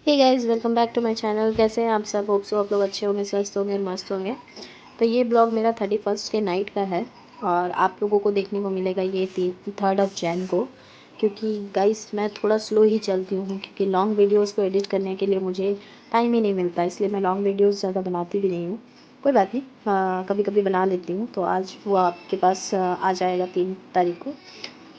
Hey guys, welcome back to my channel. कैसे हैं आप सब? होप सो आप लोग अच्छे होंगे, स्वस्थ होंगे, मस्त होंगे। तो ये ब्लॉग मेरा 31st के नाइट का है और आप लोगों को देखने को मिलेगा ये 3 जैन को। क्योंकि गाइस मैं थोड़ा स्लो ही चलती हूँ क्योंकि लॉन्ग वीडियोस को एडिट करने के लिए मुझे टाइम ही नहीं मिलता, इसलिए मैं लॉन्ग वीडियोस ज़्यादा बनाती भी नहीं हूँ। कोई बात नहीं, कभी कभी बना लेती हूँ। तो आज वो आपके पास आ जाएगा 3 तारीख को।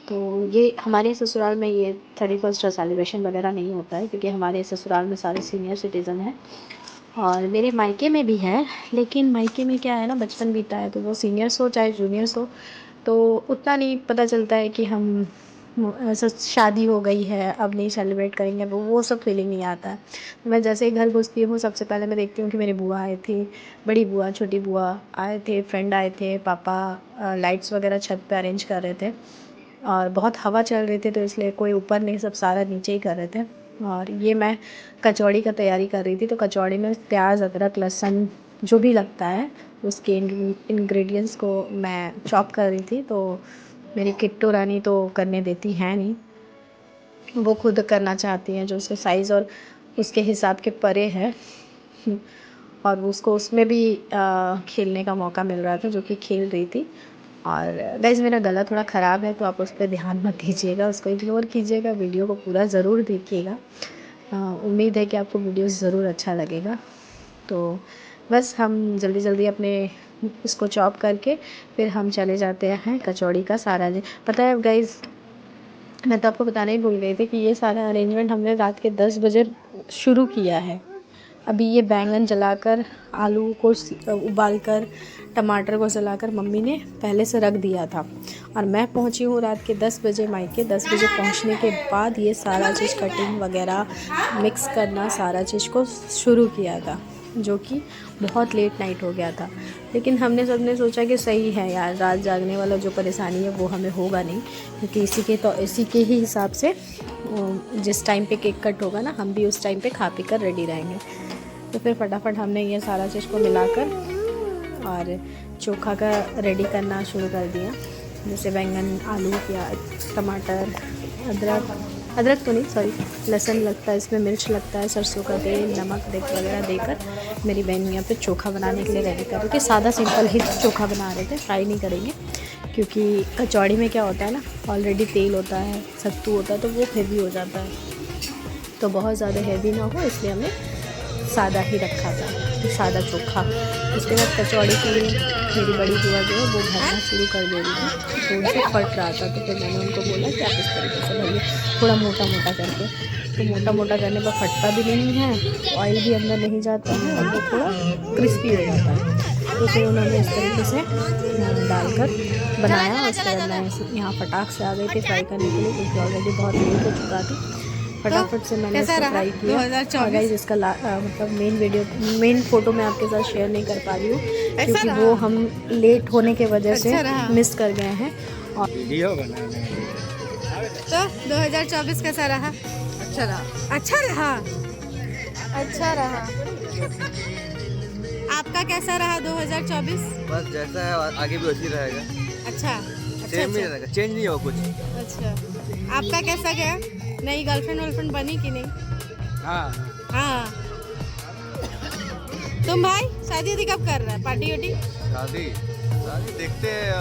तो ये हमारे ससुराल में ये 31st का सेलिब्रेशन वगैरह नहीं होता है क्योंकि हमारे ससुराल में सारे सीनियर सिटीज़न हैं और मेरे मायके में भी है। लेकिन मायके में क्या है ना, बचपन बीता है तो वो सीनियर्स हो चाहे जूनियर्स हो तो उतना नहीं पता चलता है कि हम शादी हो गई है अब नहीं सेलिब्रेट करेंगे, वो सब फीलिंग नहीं आता है। मैं जैसे ही घर घुसती हूँ सबसे पहले मैं देखती हूँ कि मेरी बुआ आए थे, बड़ी बुआ छोटी बुआ आए थे, फ्रेंड आए थे, पापा लाइट्स वगैरह छत पे अरेंज कर रहे थे और बहुत हवा चल रही थी तो इसलिए कोई ऊपर नहीं, सब सारा नीचे ही कर रहे थे। और ये मैं कचौड़ी का तैयारी कर रही थी तो कचौड़ी में प्याज अदरक लहसुन जो भी लगता है उसके इंग्रेडिएंट्स को मैं चॉप कर रही थी। तो मेरी किट्टू रानी तो करने देती है नहीं, वो खुद करना चाहती हैं जो उसके साइज़ और उसके हिसाब के परे है। और उसको उसमें भी खेलने का मौका मिल रहा था जो कि खेल रही थी। और गाइज़ मेरा गला थोड़ा ख़राब है तो आप उस पर ध्यान मत दीजिएगा, उसको इग्नोर कीजिएगा, वीडियो को पूरा ज़रूर देखिएगा। उम्मीद है कि आपको वीडियो ज़रूर अच्छा लगेगा। तो बस हम जल्दी जल्दी अपने इसको चॉप करके फिर हम चले जाते हैं कचौड़ी का सारा पता है गाइज़, मैं तो आपको बताना ही भूल गई थी कि ये सारा अरेंजमेंट हमने रात के 10 बजे शुरू किया है। अभी ये बैंगन जलाकर, आलू को उबालकर, टमाटर को जलाकर मम्मी ने पहले से रख दिया था और मैं पहुंची हूँ रात के 10 बजे मायके। 10 बजे पहुंचने के बाद ये सारा चीज़ कटिंग वगैरह मिक्स करना सारा चीज़ को शुरू किया था, जो कि बहुत लेट नाइट हो गया था। लेकिन हमने सबने सोचा कि सही है यार, रात जागने वाला जो परेशानी है वो हमें होगा नहीं क्योंकि इसी के ही हिसाब से जिस टाइम पे केक कट होगा ना, हम भी उस टाइम पे खा पी कर रेडी रहेंगे। तो फिर फटाफट हमने ये सारा चीज़ को मिलाकर और चोखा का रेडी करना शुरू कर दिया। जैसे बैंगन, आलू, प्याज, टमाटर, अदरक तो नहीं, सॉरी, लहसुन लगता है इसमें, मिर्च लगता है, सरसों का तेल, नमक वगैरह देकर मेरी बहन यहाँ पे चोखा बनाने के लिए रेडी कर रही थी। सादा सिंपल ही चोखा बना रहे थे, फ्राई नहीं करेंगे क्योंकि कचौड़ी में क्या होता है ना, ऑलरेडी तेल होता है, सत्तू होता है तो वो हेवी हो जाता है, तो बहुत ज़्यादा हेवी ना हो इसलिए हमने सादा ही रखा था, सादा चोखा। उसके बाद कचौड़ी के लिए मेरी बड़ी बुआ जो है वो भरना शुरू कर दे रही थी तो उनसे फट रहा था। तो फिर मैंने उनको बोला कि आप इस तरीके से भरिए, थोड़ा मोटा मोटा करके। तो मोटा मोटा करने पर फटता भी नहीं है, ऑयल भी अंदर नहीं जाता है और वो थोड़ा क्रिस्पी हो जाता है। तो फिर उन्होंने इस तरीके से डालकर बनाया। उसके बाद मैं यहाँ फटाक से आ गई थी फ्राई करने के लिए क्योंकि ऑलरेडी बहुत लेट हो चुका था। फटाफट से मैंने इसको फ्राई किया। और गाइस इसका मतलब मेन फ़ोटो मैं आपके साथ शेयर नहीं कर पा रही हूँ क्योंकि वो हम लेट होने के वजह से मिस कर गए हैं। और वीडियो बनाने तो 2024 कैसा रहा? अच्छा रहा। अच्छा रहा। अच्छा रहा। आपका कैसा रहा 2024? बस जैसा है आगे भी वैसे ही रहेगा। अच्छा, सेम ही रहेगा, चेंज नहीं होगा कुछ। अच्छा, आपका कैसा गया? नई गर्लफ्रेंड बनी कि नहीं? हाँ हाँ। तुम भाई शादी वादी कब कर रहा है? पार्टी वार्टी? शादी देखते हैं।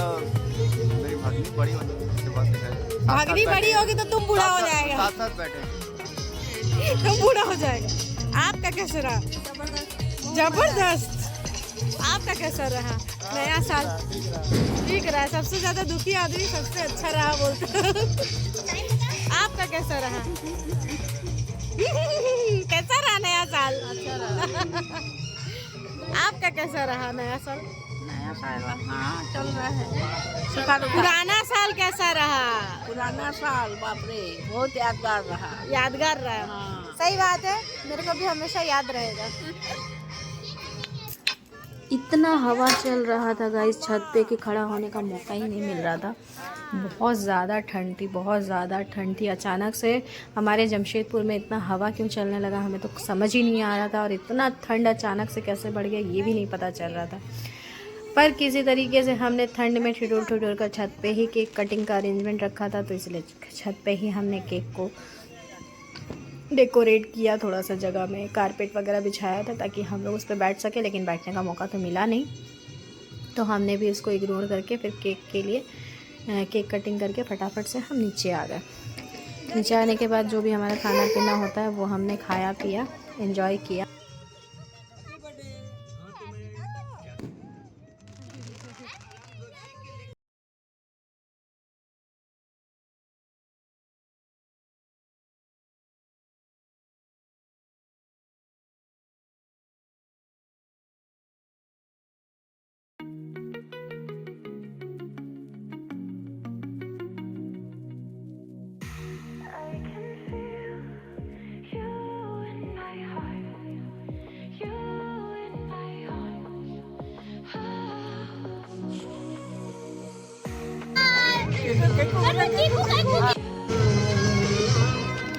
मेरी भागनी बड़ी होगी उसके बाद दिखाएंगे। भागनी बड़ी होगी तो तुम बूढ़ा हो जाएगा। साथ साथ बैठे तुम बूढ़ा हो जाएगा। आपका कैसा रहा? जबरदस्त। आपका कैसा रहा नया साल? ठीक रहा। सबसे ज्यादा दुखी आदमी सबसे अच्छा रहा बोलता। आपका कैसा रहा? कैसा रहा नया साल? अच्छा रहा। आपका कैसा रहा नया साल? नया साल हाँ चल रहा है। पुराना साल कैसा रहा? पुराना साल बाप रे बहुत यादगार रहा। यादगार रहा। हाँ। सही बात है, मेरे को भी हमेशा याद रहेगा। इतना हवा चल रहा था गाइस छत पे कि खड़ा होने का मौका ही नहीं मिल रहा था। बहुत ज़्यादा ठंड थी, बहुत ज़्यादा ठंड थी। अचानक से हमारे जमशेदपुर में इतना हवा क्यों चलने लगा हमें तो समझ ही नहीं आ रहा था, और इतना ठंड अचानक से कैसे बढ़ गया ये भी नहीं पता चल रहा था। पर किसी तरीके से हमने ठंड में ठिठुर कर छत पे ही केक कटिंग का अरेंजमेंट रखा था तो इसलिए छत पे ही हमने केक को डेकोरेट किया थोड़ा सा जगह में, कारपेट वगैरह बिछाया था ताकि हम लोग उस पर बैठ सके, लेकिन बैठने का मौका तो मिला नहीं। तो हमने भी उसको इग्नोर करके फिर केक के लिए केक कटिंग करके फटाफट से हम नीचे आ गए। नीचे आने के बाद जो भी हमारा खाना पीना होता है वो हमने खाया पिया, एंजॉय किया।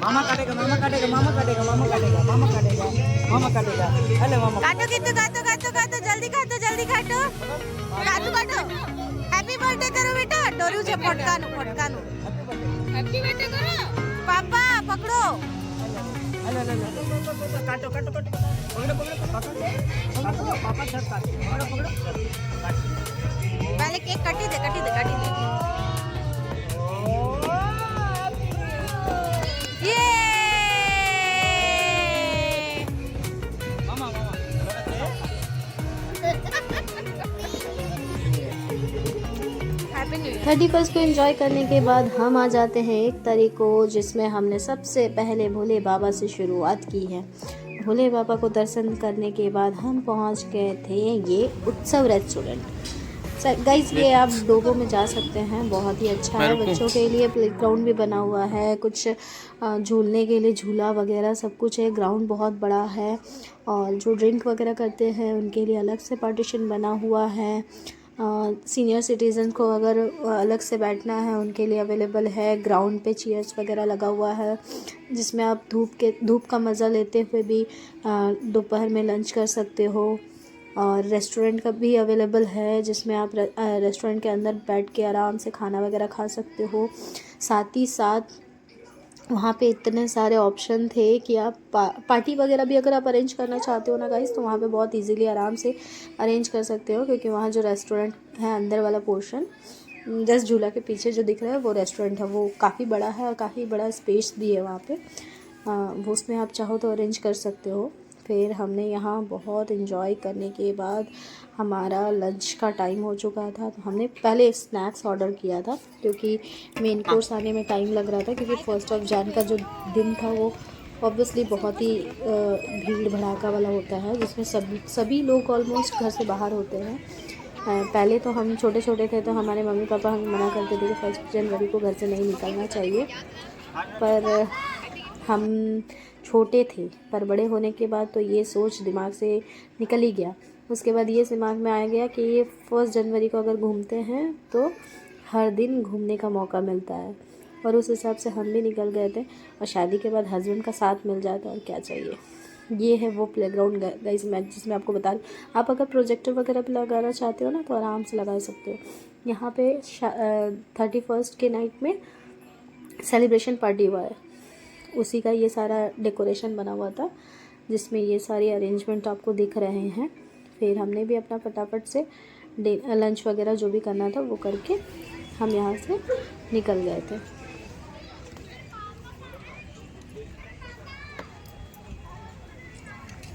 मामा काटेगा, मामा काटेगा, मामा काटेगा, मामा काटेगा, मामा काटेगा, मामा काटेगा। अरे मामा काटो कितु काटो काटो काटो जल्दी काटो जल्दी काटो काटो काटो। हैप्पी बर्थडे करो बेटा, डोरू से फटकानो फटकानो। हैप्पी बर्थडे करो पापा, पकड़ो। अरे काटो काटो काटो, पकड़ो पकड़ो पापा, पकड़ो पापा सब काटो, पकड़ो पकड़ो। पहले केक काटी दे काटी दे काटी दे। ये मामा मामा 31 को एंजॉय करने के बाद हम आ जाते हैं 1 तारीख को, जिसमें हमने सबसे पहले भोले बाबा से शुरुआत की है। भोले बाबा को दर्शन करने के बाद हम पहुंच गए थे ये उत्सव रेस्टोरेंट। गाइस ये आप डोगो में जा सकते हैं, बहुत ही अच्छा है। बच्चों के लिए प्लेग्राउंड भी बना हुआ है, कुछ झूलने के लिए झूला वगैरह सब कुछ है। ग्राउंड बहुत बड़ा है और जो ड्रिंक वगैरह करते हैं उनके लिए अलग से पार्टीशन बना हुआ है। सीनियर सिटीज़न को अगर अलग से बैठना है उनके लिए अवेलेबल है। ग्राउंड पे चेयर्स वगैरह लगा हुआ है जिसमें आप धूप का मज़ा लेते हुए भी दोपहर में लंच कर सकते हो। और रेस्टोरेंट का भी अवेलेबल है जिसमें आप रेस्टोरेंट के अंदर बैठ के आराम से खाना वगैरह खा सकते हो। साथ ही साथ वहाँ पे इतने सारे ऑप्शन थे कि आप पार्टी वगैरह भी अगर आप अरेंज करना चाहते हो ना गाइस, तो वहाँ पे बहुत इजीली आराम से अरेंज कर सकते हो, क्योंकि वहाँ जो रेस्टोरेंट है अंदर वाला पोर्शन जस्ट झूला के पीछे जो दिख रहा है वो रेस्टोरेंट है। वो काफ़ी बड़ा है और काफ़ी बड़ा स्पेस भी है वहाँ पे, वो उसमें आप चाहो तो अरेंज कर सकते हो। फिर हमने यहाँ बहुत इन्जॉय करने के बाद हमारा लंच का टाइम हो चुका था, तो हमने पहले स्नैक्स ऑर्डर किया था क्योंकि मेन कोर्स आने में टाइम लग रहा था, क्योंकि 1 जनवरी का जो दिन था वो ऑब्वियसली बहुत ही भीड़ भड़ाका वाला होता है, जिसमें सभी लोग ऑलमोस्ट घर से बाहर होते हैं। पहले तो हम छोटे छोटे थे तो हमारे मम्मी पापा हमें मना करते थे कि 1 जनवरी को घर से नहीं निकलना चाहिए, पर हम छोटे थे। पर बड़े होने के बाद तो ये सोच दिमाग से निकल ही गया। उसके बाद ये दिमाग में आ गया कि ये 1 जनवरी को अगर घूमते हैं तो हर दिन घूमने का मौका मिलता है, और उस हिसाब से हम भी निकल गए थे। और शादी के बाद हस्बैंड का साथ मिल जाए तो और क्या चाहिए। ये है वो प्लेग्राउंड गाइस जिसमें आपको बता दूँ, आप अगर प्रोजेक्टर वगैरह भी लगाना चाहते हो ना तो आराम से लगा सकते हो। यहाँ पे 31 के नाइट में सेलिब्रेशन पार्टी हुआ है, उसी का ये सारा डेकोरेशन बना हुआ था जिसमें ये सारी अरेंजमेंट आपको दिख रहे हैं। फिर हमने भी अपना फटाफट से लंच वगैरह जो भी करना था वो करके हम यहाँ से निकल गए थे।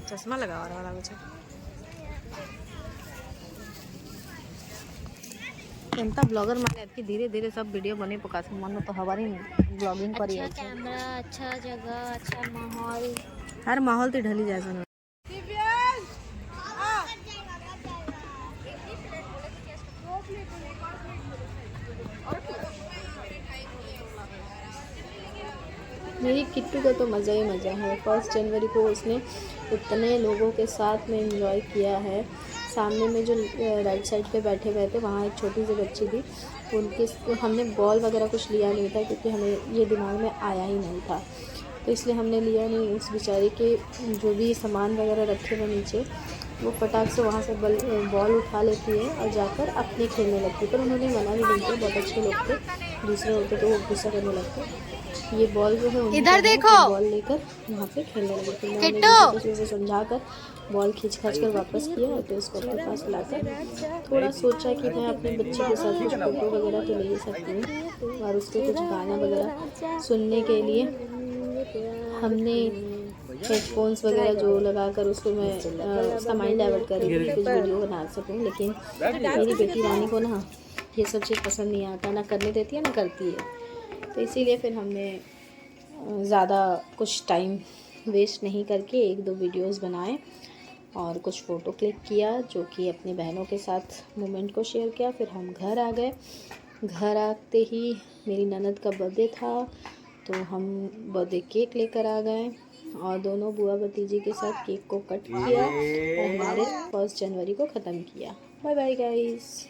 चश्मा लगा वाला मुझे ಎಂತ ಬ್ಲಾಗರ್ ಮಾಡಿ ಅದಕ್ಕೆ धीरे धीरे सब वीडियो बने पकास मन तो हमारी ब्लॉगिंग पर ही अच्छा कैमरा, अच्छा जगह, अच्छा माहौल। हर माहौल तो ढली जाए सुनो। मेरी किट्टू का तो मज़ा ही मज़ा है। 1 जनवरी को उसने इतने लोगों के साथ में एंजॉय किया है। सामने में जो राइट साइड पे बैठे हुए थे वहाँ एक छोटी सी बच्ची थी, उनके हमने बॉल वगैरह कुछ लिया नहीं था क्योंकि हमें ये दिमाग में आया ही नहीं था, तो इसलिए हमने लिया नहीं। उस बेचारे के जो भी सामान वगैरह रखे हुए नीचे, वो फटाक से वहाँ से बॉल उठा लेती है और जाकर अपने खेलने लगती है। पर उन्होंने मना भी नहीं किया, बहुत अच्छे लोग थे, दूसरे होते तो वो गुस्सा करने लगते। ये बॉल जो है उनका इधर है, देखो। तो बॉल लेकर यहाँ पे खेलने लगे। फिर मैंने किट्टू। से समझा कर बॉल खींच कर वापस किया और फिर उसको अपने पास लाकर थोड़ा सोचा कि मैं अपने बच्चे के साथ कुछ फोटो वगैरह तो ले ही सकती हूँ, और उसके कुछ गाना वगैरह सुनने के लिए हमने हेडफोन्स वगैरह जो लगा कर उसको मैं उसका माइंड डाइवर्ट कर रही थी, कुछ वीडियो बना सकूँ। लेकिन मेरी बेटी रानी को ना ये सब चीज़ पसंद नहीं आता, ना करने देती है ना करती है। तो इसीलिए फिर हमने ज़्यादा कुछ टाइम वेस्ट नहीं करके 1-2 वीडियोस बनाए और कुछ फ़ोटो क्लिक किया, जो कि अपनी बहनों के साथ मोमेंट को शेयर किया। फिर हम घर आ गए। घर आते ही मेरी ननद का बर्थडे था, तो हम बर्थडे केक लेकर आ गए और दोनों बुआ भतीजी के साथ केक को कट किया और हमारे 1 जनवरी को ख़त्म किया। Bye bye guys.